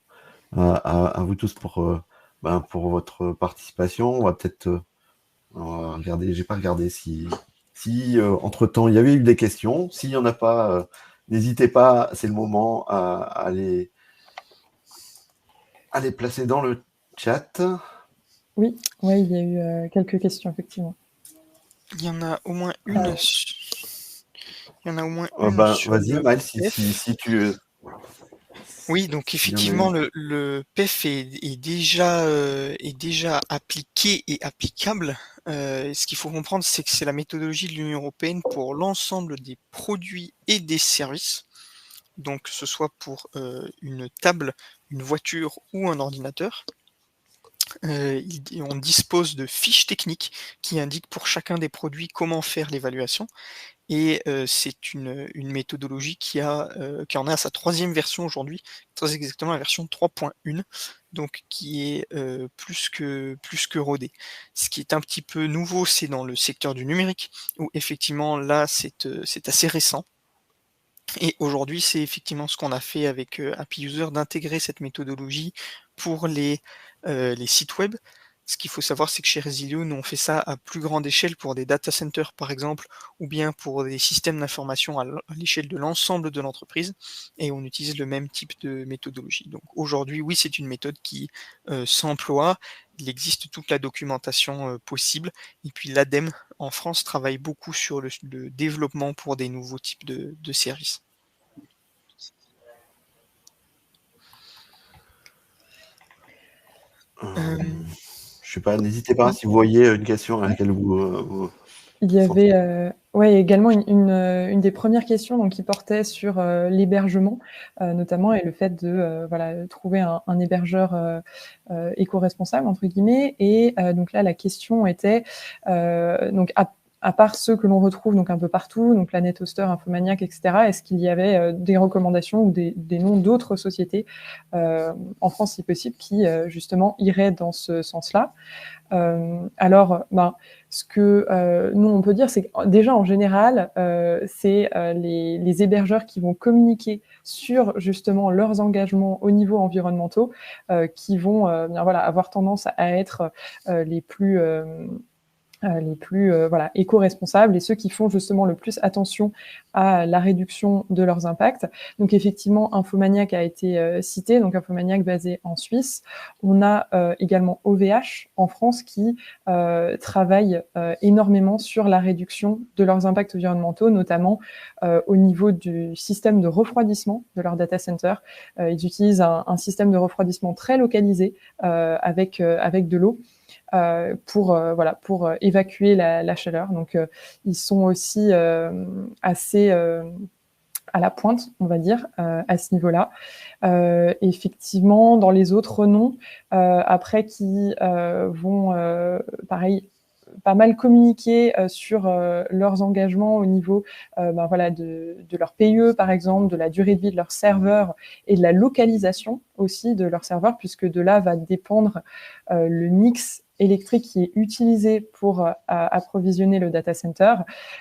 vous tous pour votre participation. On va peut-être regarder, j'ai pas regardé si entre-temps il y avait eu des questions. S'il n'y en a pas, n'hésitez pas, c'est le moment à les placer dans le chat. Oui, il y a eu quelques questions, effectivement. Il y en a au moins une. Il y en a au moins une. Vas-y, Maël, si tu. Oui, donc effectivement, le PEF est déjà appliqué et applicable. Ce qu'il faut comprendre, c'est que c'est la méthodologie de l'Union européenne pour l'ensemble des produits et des services. Donc, que ce soit pour une table, une voiture ou un ordinateur. On dispose de fiches techniques qui indiquent pour chacun des produits comment faire l'évaluation. Et c'est une méthodologie qui en est à sa 3e version aujourd'hui, très exactement la version 3.1, donc qui est plus que rodée. Ce qui est un petit peu nouveau, c'est dans le secteur du numérique, où effectivement là c'est assez récent. Et aujourd'hui, c'est effectivement ce qu'on a fait avec API User, d'intégrer cette méthodologie pour les sites web. Ce qu'il faut savoir, c'est que chez Resilio, nous on fait ça à plus grande échelle pour des data centers par exemple, ou bien pour des systèmes d'information à l'échelle de l'ensemble de l'entreprise, et on utilise le même type de méthodologie. Donc aujourd'hui, oui, c'est une méthode qui s'emploie. Il existe toute la documentation possible, et puis l'ADEME en France travaille beaucoup sur le développement pour des nouveaux types de services. Je sais pas, n'hésitez pas si vous voyez une question à laquelle vous il y avait Ouais, également une des premières questions donc qui portait sur, l'hébergement, notamment et le fait de, voilà, trouver un hébergeur, «éco-responsable» entre guillemets et donc là la question était, donc à part ceux que l'on retrouve donc un peu partout, donc Planet Hoster, Infomaniac et cetera, est-ce qu'il y avait, des recommandations ou des noms d'autres sociétés, en France si possible, qui, justement iraient dans ce sens-là? Alors, ben, ce que nous on peut dire, c'est que déjà en général, c'est les hébergeurs qui vont communiquer sur justement leurs engagements au niveau environnementaux, qui vont bien voilà avoir tendance à être les plus voilà, éco-responsables et ceux qui font justement le plus attention à la réduction de leurs impacts. Donc effectivement, Infomaniac a été cité, donc Infomaniac basé en Suisse. On a également OVH en France qui travaille énormément sur la réduction de leurs impacts environnementaux, notamment au niveau du système de refroidissement de leur data center. Ils utilisent un système de refroidissement très localisé avec de l'eau pour évacuer la chaleur. Donc, ils sont aussi assez à la pointe, on va dire, à ce niveau-là. Effectivement, dans les autres noms, après qui vont, pareil, pas mal communiquer sur leurs engagements au niveau ben voilà, de leur PIE, par exemple, de la durée de vie de leur serveur et de la localisation aussi de leur serveur, puisque de là va dépendre le mix électrique qui est utilisé pour approvisionner le data center.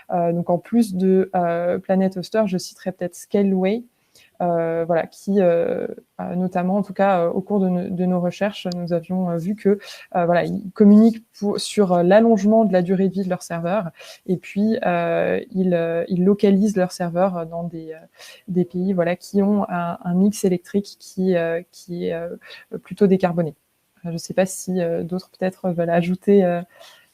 Donc en plus de Planet Hoster, je citerai peut-être Scaleway, voilà, qui notamment, en tout cas, au cours de nos recherches, nous avions vu que voilà, ils communiquent sur l'allongement de la durée de vie de leur serveur, et puis ils localisent leurs serveurs dans des pays, voilà, qui ont un mix électrique qui est plutôt décarboné. Je ne sais pas si d'autres peut-être veulent ajouter.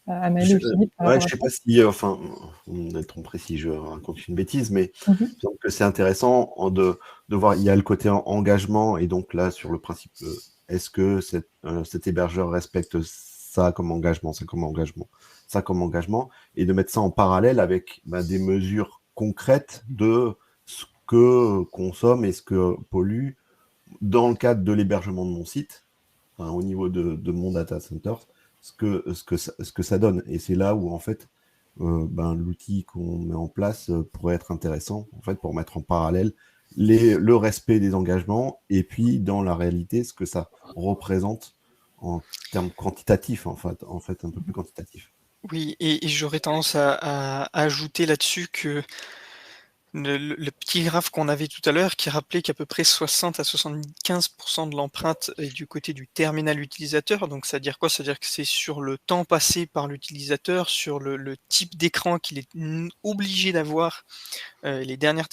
Amélie ou Philippe par Ouais, rapport je à sais ça. pas si, enfin, d'être trop précis, je raconte une bêtise, mais Mhm. donc c'est intéressant de voir, il y a le côté engagement, et donc là, sur le principe, est-ce que cet hébergeur respecte ça comme engagement, ça comme engagement, ça comme engagement, et de mettre ça en parallèle avec des mesures concrètes de ce que consomme et ce que pollue dans le cadre de l'hébergement de mon site, enfin, au niveau de mon data center, ce que ça donne. Et c'est là où, en fait, l'outil qu'on met en place pourrait être intéressant, en fait, pour mettre en parallèle le respect des engagements et puis, dans la réalité, ce que ça représente en termes quantitatifs, en fait, un peu plus quantitatif. Oui, et j'aurais tendance à ajouter là-dessus que le petit graphe qu'on avait tout à l'heure qui rappelait qu'à peu près 60 à 75% de l'empreinte est du côté du terminal utilisateur. Donc ça veut dire quoi? Ça veut dire que c'est sur le temps passé par l'utilisateur, sur le type d'écran qu'il est obligé d'avoir, les dernières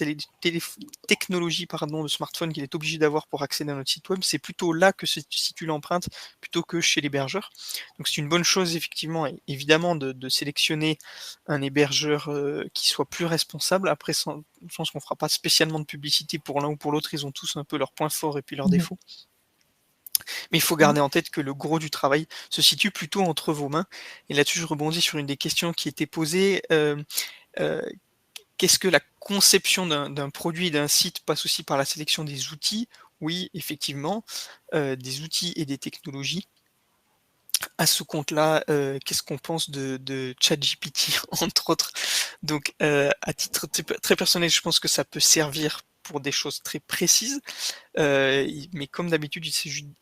technologies pardon, de smartphone qu'il est obligé d'avoir pour accéder à notre site web. C'est plutôt là que se situe l'empreinte plutôt que chez l'hébergeur. Donc c'est une bonne chose effectivement, évidemment de sélectionner un hébergeur qui soit plus responsable. Après, je pense qu'on fera pas spécialement de publicité pour l'un ou pour l'autre. Ils ont tous un peu leurs points forts et puis leurs Mhm. défauts. Mais il faut garder en tête que le gros du travail se situe plutôt entre vos mains. Et là-dessus, je rebondis sur une des questions qui était posée. Qu'est-ce que la conception d'un produit, d'un site passe aussi par la sélection des outils? Oui, effectivement, des outils et des technologies. À ce compte-là, qu'est-ce qu'on pense de ChatGPT, entre autres? Donc, à titre très personnel, je pense que ça peut servir pour des choses très précises, mais comme d'habitude,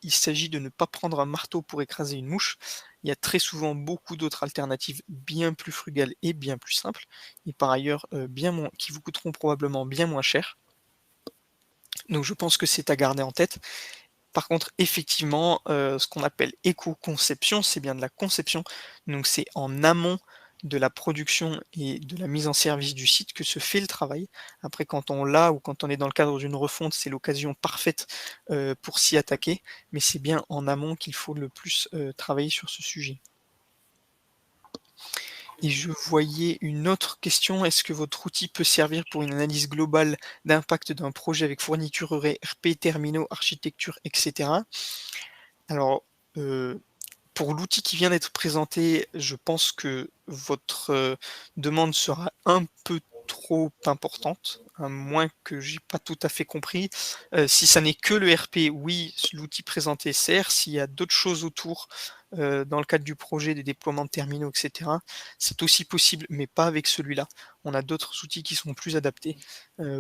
il s'agit de ne pas prendre un marteau pour écraser une mouche. Il y a très souvent beaucoup d'autres alternatives bien plus frugales et bien plus simples, et par ailleurs, bien moins qui vous coûteront probablement bien moins cher. Donc je pense que c'est à garder en tête. Par contre, effectivement, ce qu'on appelle éco-conception, c'est bien de la conception, donc c'est en amont de la production et de la mise en service du site que se fait le travail. Après, quand on l'a ou quand on est dans le cadre d'une refonte, c'est l'occasion parfaite, pour s'y attaquer, mais c'est bien en amont qu'il faut le plus, travailler sur ce sujet. Et je voyais une autre question: est-ce que votre outil peut servir pour une analyse globale d'impact d'un projet avec fourniture ERP, terminaux, architecture, et cetera? Alors, pour l'outil qui vient d'être présenté, je pense que votre demande sera un peu trop importante, à moins que j'ai pas tout à fait compris. Si ça n'est que le RP, oui, l'outil présenté sert. S'il y a d'autres choses autour, dans le cadre du projet, des déploiements de terminaux, et cetera, c'est aussi possible, mais pas avec celui-là. On a d'autres outils qui sont plus adaptés.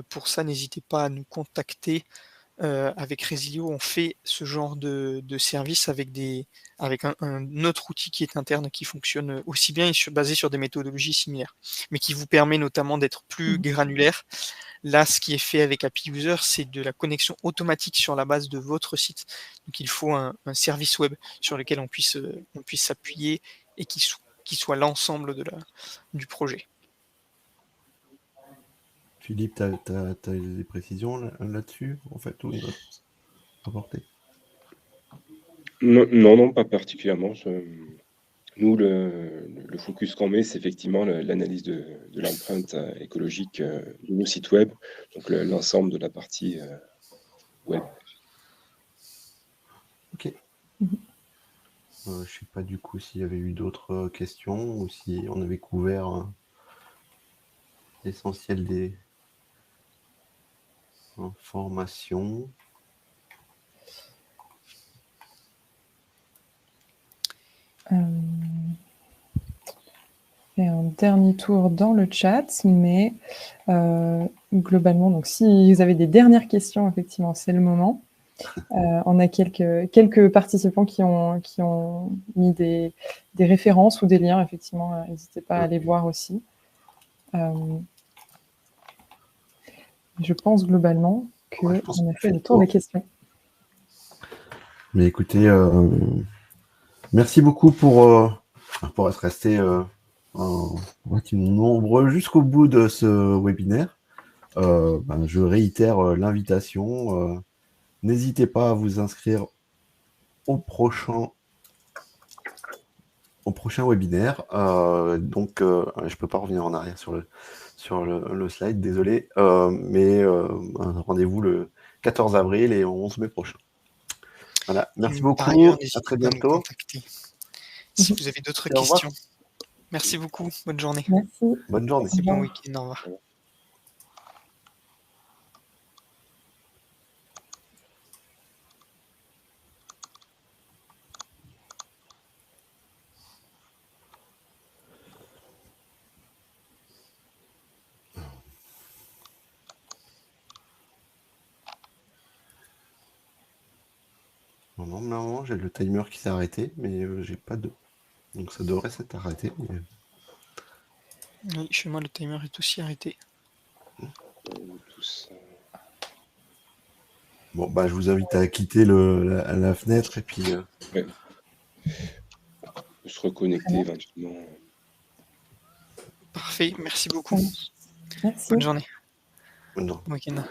Pour ça, n'hésitez pas à nous contacter. Avec Resilio, on fait ce genre de service avec un autre outil qui est interne, qui fonctionne aussi bien et basé sur des méthodologies similaires, mais qui vous permet notamment d'être plus granulaire. Là, ce qui est fait avec Happy User, c'est de la connexion automatique sur la base de votre site. Donc il faut un service web sur lequel on puisse s'appuyer et qui soit l'ensemble du projet. Philippe, tu as des précisions là-dessus, en fait, ou une autre apporter? Non, pas particulièrement. Nous, le focus qu'on met, c'est effectivement l'analyse de l'empreinte écologique de nos sites web, donc l'ensemble de la partie web. Ok. Je ne sais pas du coup s'il y avait eu d'autres questions ou si on avait couvert l'essentiel des informations. Fait un dernier tour dans le chat, mais globalement, donc si vous avez des dernières questions, effectivement, c'est le moment. On a quelques participants qui ont mis des références ou des liens, effectivement, n'hésitez pas à les voir aussi. Je pense globalement qu'on a fait le tour des questions. Mais écoutez, merci beaucoup pour être resté nombreux jusqu'au bout de ce webinaire. Je réitère l'invitation. N'hésitez pas à vous inscrire au prochain webinaire. Donc, je ne peux pas revenir en arrière sur le slide, désolé. Mais rendez-vous le 14 avril et 11 mai prochain. Voilà, merci beaucoup. Par ailleurs, à très n'hésitez pas à nous bientôt. contacter si vous avez d'autres Au revoir. questions. Merci beaucoup. Bonne journée. Merci. Bonne journée. Et bon week-end. Au revoir. Normalement, j'ai le timer qui s'est arrêté, mais j'ai pas de. Donc ça devrait s'être arrêté. Mais... Oui, chez moi, le timer est aussi arrêté. Bon, je vous invite à quitter la fenêtre et puis... Ouais. Se reconnecter éventuellement. Parfait, merci beaucoup. Merci. Bonne journée. Non. Bon week-end.